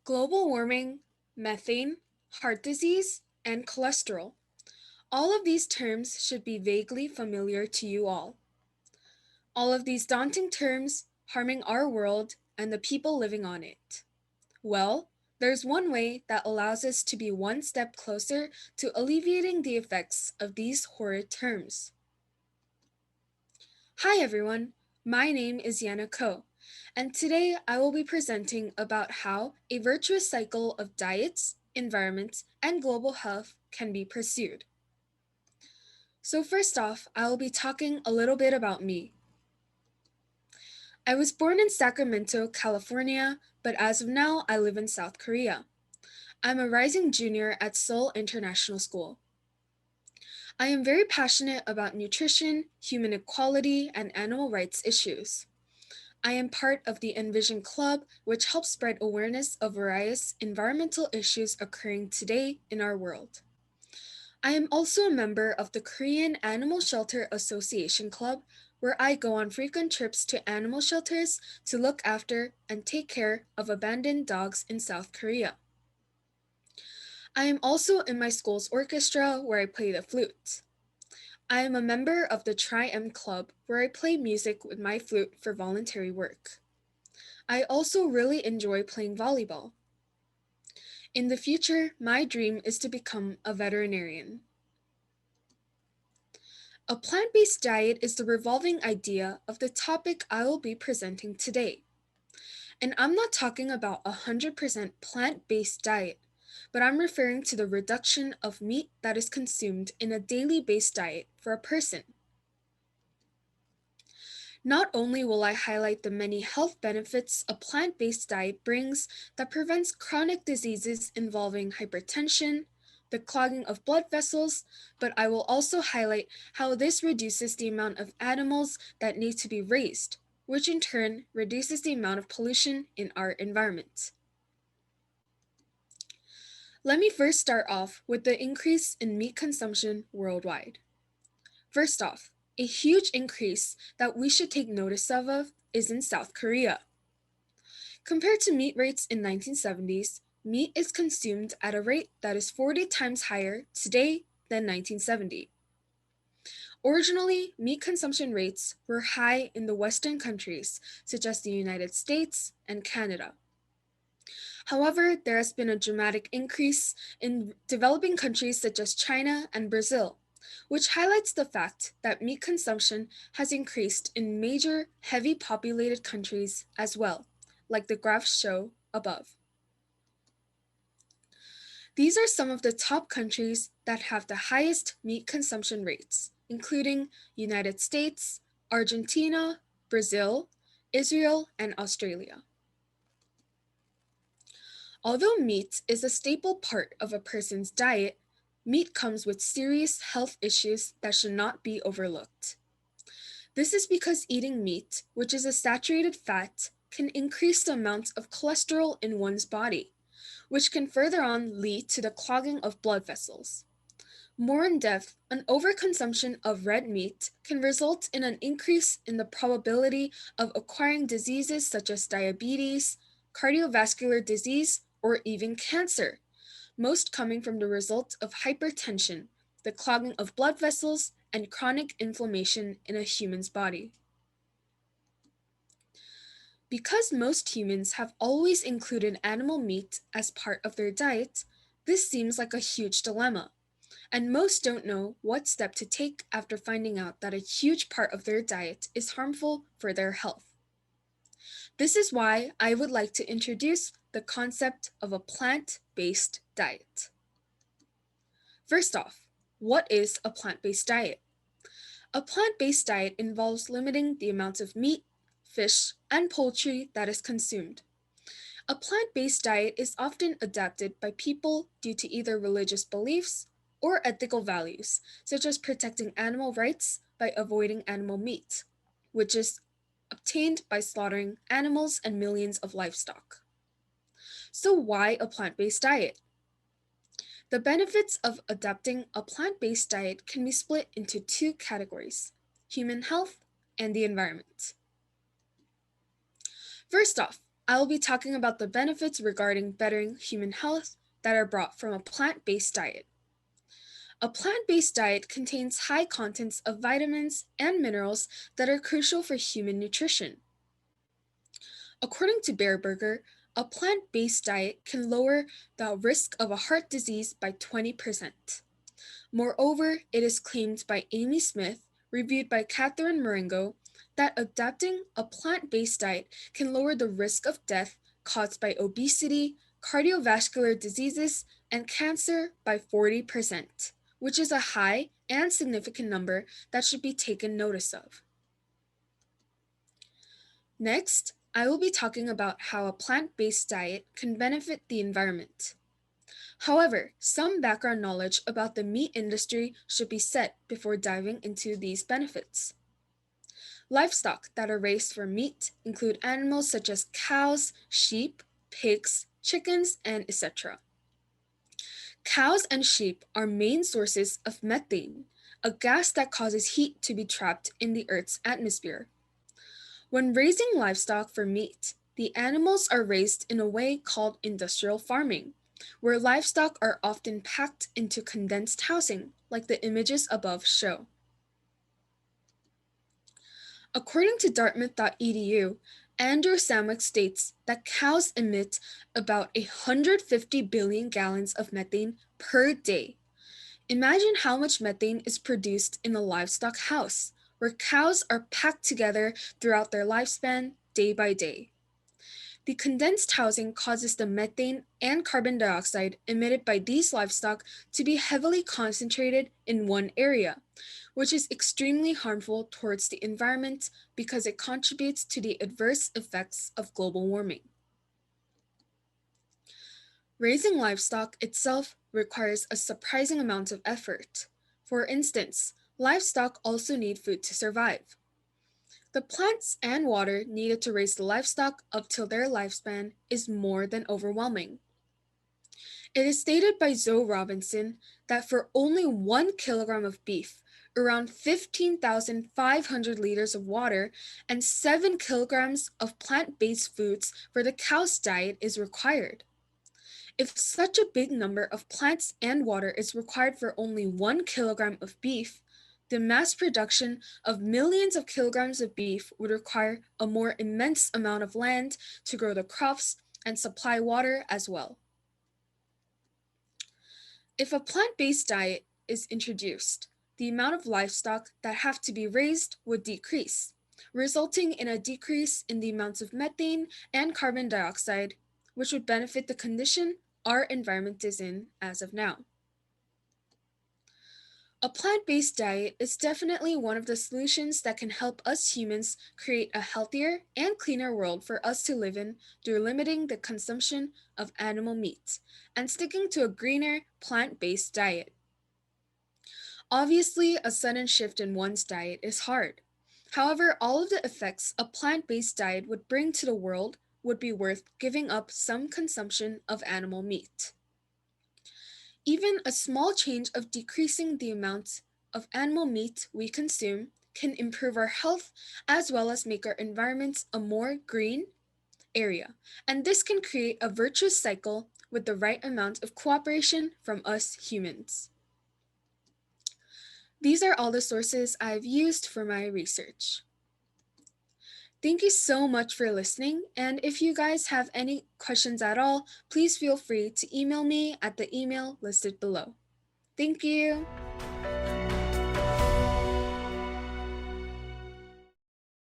global warming, methane, heart disease, and cholesterol. All of these terms should be vaguely familiar to you all. All of these daunting terms harming our world and the people living on it. Well, there's one way that allows us to be one step closer to alleviating the effects of these horrid terms. Hi everyone, my name is Yenna Ko, and today I will be presenting about how a virtuous cycle of diets, environment, and global health can be pursued. So first off, I will be talking a little bit about me. I was born in Sacramento, California, but as of now, I live in South Korea. I'm a rising junior at Seoul International School. I am very passionate about nutrition, human equality, and animal rights issues. I am part of the Envision Club, which helps spread awareness of various environmental issues occurring today in our world. I am also a member of the Korean Animal Shelter Association Club, where I go on frequent trips to animal shelters to look after and take care of abandoned dogs in South Korea. I am also in my school's orchestra where I play the flute. I am a member of the Tri-M Club where I play music with my flute for voluntary work. I also really enjoy playing volleyball. In the future, my dream is to become a veterinarian. A plant-based diet is the revolving idea of the topic I will be presenting today. And I'm not talking about a 100% plant-based diet, but I'm referring to the reduction of meat that is consumed in a daily based diet for a person. Not only will I highlight the many health benefits a plant-based diet brings that prevents chronic diseases involving hypertension, the clogging of blood vessels, but I will also highlight how this reduces the amount of animals that need to be raised, which in turn reduces the amount of pollution in our environment. Let me first start off with the increase in meat consumption worldwide. First off, a huge increase that we should take notice of is in South Korea. Compared to meat rates in 1970s, meat is consumed at a rate that is 40 times higher today than 1970. Originally, meat consumption rates were high in the Western countries, such as the United States and Canada. However, there has been a dramatic increase in developing countries such as China and Brazil, which highlights the fact that meat consumption has increased in major heavy populated countries as well, like the graphs show above. These are some of the top countries that have the highest meat consumption rates, including United States, Argentina, Brazil, Israel, and Australia. Although meat is a staple part of a person's diet, meat comes with serious health issues that should not be overlooked. This is because eating meat, which is a saturated fat, can increase the amount of cholesterol in one's body, which can further on lead to the clogging of blood vessels. More in depth, an overconsumption of red meat can result in an increase in the probability of acquiring diseases such as diabetes, cardiovascular disease, or even cancer, most coming from the result of hypertension, the clogging of blood vessels, and chronic inflammation in a human's body. Because most humans have always included animal meat as part of their diet, this seems like a huge dilemma, and most don't know what step to take after finding out that a huge part of their diet is harmful for their health. This is why I would like to introduce the concept of a plant-based diet. First off, what is a plant-based diet? A plant-based diet involves limiting the amount of meat, fish, and poultry that is consumed. A plant-based diet is often adapted by people due to either religious beliefs or ethical values, such as protecting animal rights by avoiding animal meat, which is obtained by slaughtering animals and millions of livestock. So why a plant-based diet? The benefits of adopting a plant-based diet can be split into two categories: human health and the environment. First off, I will be talking about the benefits regarding bettering human health that are brought from a plant-based diet. A plant-based diet contains high contents of vitamins and minerals that are crucial for human nutrition. According to Bareburger, a plant-based diet can lower the risk of a heart disease by 20%. Moreover, it is claimed by Amy Smith, reviewed by Catherine Marengo, that adapting a plant-based diet can lower the risk of death caused by obesity, cardiovascular diseases, and cancer by 40%, which is a high and significant number that should be taken notice of. Next, I will be talking about how a plant-based diet can benefit the environment. However, some background knowledge about the meat industry should be set before diving into these benefits. Livestock that are raised for meat include animals such as cows, sheep, pigs, chickens, and etc. Cows and sheep are main sources of methane, a gas that causes heat to be trapped in the Earth's atmosphere. When raising livestock for meat, the animals are raised in a way called industrial farming, where livestock are often packed into condensed housing, like the images above show. According to Dartmouth.edu, Andrew Samwick states that cows emit about 150 billion gallons of methane per day. Imagine how much methane is produced in a livestock house, where cows are packed together throughout their lifespan day by day. The condensed housing causes the methane and carbon dioxide emitted by these livestock to be heavily concentrated in one area, which is extremely harmful towards the environment because it contributes to the adverse effects of global warming. Raising livestock itself requires a surprising amount of effort. For instance, livestock also need food to survive. The plants and water needed to raise the livestock up till their lifespan is more than overwhelming. It is stated by Zoe Robinson that for only 1 kilogram of beef, around 15,500 liters of water, and 7 kilograms of plant-based foods for the cow's diet is required. If such a big number of plants and water is required for only 1 kilogram of beef, the mass production of millions of kilograms of beef would require a more immense amount of land to grow the crops and supply water as well. If a plant-based diet is introduced, the amount of livestock that have to be raised would decrease, resulting in a decrease in the amounts of methane and carbon dioxide, which would benefit the condition our environment is in as of now. A plant-based diet is definitely one of the solutions that can help us humans create a healthier and cleaner world for us to live in through limiting the consumption of animal meat and sticking to a greener, plant-based diet. Obviously, a sudden shift in one's diet is hard. However, all of the effects a plant-based diet would bring to the world would be worth giving up some consumption of animal meat. Even a small change of decreasing the amount of animal meat we consume can improve our health as well as make our environments a more green area. And this can create a virtuous cycle with the right amount of cooperation from us humans. These are all the sources I've used for my research. Thank you so much for listening, and if you guys have any questions at all, please feel free to email me at the email listed below. Thank you!